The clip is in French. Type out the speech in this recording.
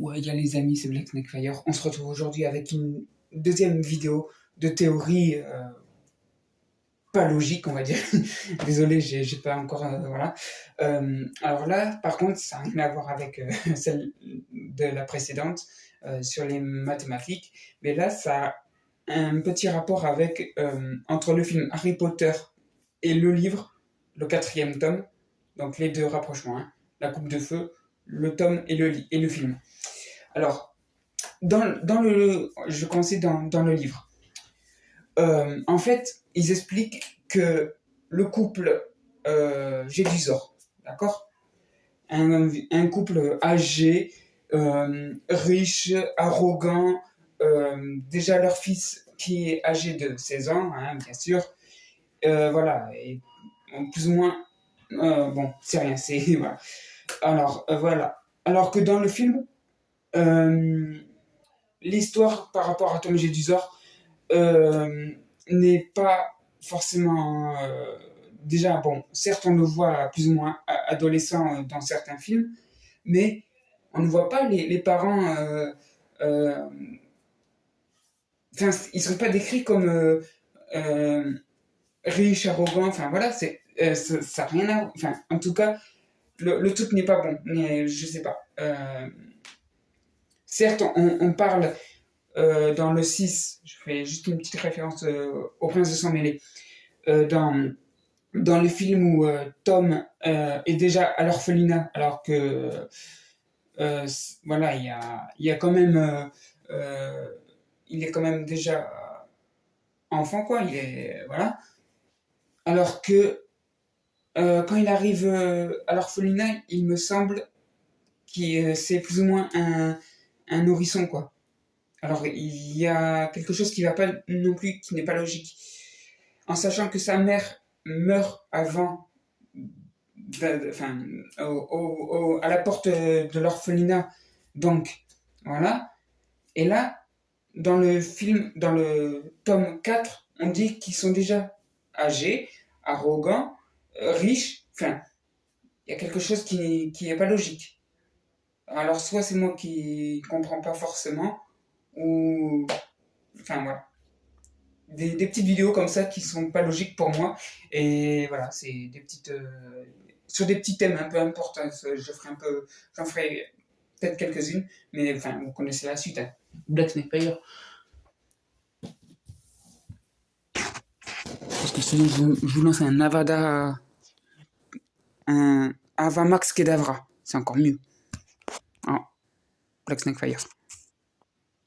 Ouais, il y a les amis, c'est Black Snake Fire. On se retrouve aujourd'hui avec une deuxième vidéo de théorie pas logique, on va dire. Désolé, j'ai pas encore. Voilà. Alors là, par contre, ça n'a rien à voir avec celle de la précédente sur les mathématiques. Mais là, ça a un petit rapport avec entre le film Harry Potter et le livre, le quatrième tome. Donc les deux rapprochements, hein. La coupe de feu, le tome et le film. Alors, je vais commencer dans le livre. En fait, ils expliquent que le couple Gédusor, d'accord, un couple âgé, riche, arrogant, déjà leur fils qui est âgé de 16 ans, hein, bien sûr, voilà, et plus ou moins, bon, c'est rien, c'est, voilà. Alors, voilà. Alors que dans le film, euh, l'histoire par rapport à Tom Jedusor n'est pas forcément déjà bon. Certes, on le voit plus ou moins adolescent dans certains films, mais on ne voit pas les parents. Euh, Enfin, ils sont pas décrits comme euh, riches, arrogants. Enfin voilà, ça n'a rien à. Enfin, en tout cas, le truc n'est pas bon. Mais je sais pas. Certes, on parle dans le 6, je fais juste une petite référence au Prince de Sang-Mêlé, dans le film où Tom est déjà à l'orphelinat, alors que voilà, il y a quand même, euh, il est quand même déjà enfant, quoi, il est, voilà. Alors que quand il arrive à l'orphelinat, il me semble que c'est plus ou moins un nourrisson, quoi. Alors, il y a quelque chose qui va pas non plus, qui n'est pas logique. En sachant que sa mère meurt avant, enfin, à la porte de l'orphelinat. Donc, voilà. Et là, dans le film, dans le tome 4, on dit qu'ils sont déjà âgés, arrogants, riches. Enfin, il y a quelque chose qui n'est pas logique. Alors, soit c'est moi qui ne comprends pas forcément, ou. Enfin, voilà. Des petites vidéos comme ça qui sont pas logiques pour moi. Et voilà, c'est des petites. Sur des petits thèmes, un peu importants. J'en ferai peut-être quelques-unes, mais enfin, vous connaissez la suite, hein. Black Snake Fire. Parce que sinon, je vous lance un Avada. Un Avamax Kedavra. C'est encore mieux. Ah, Black Snake Fire.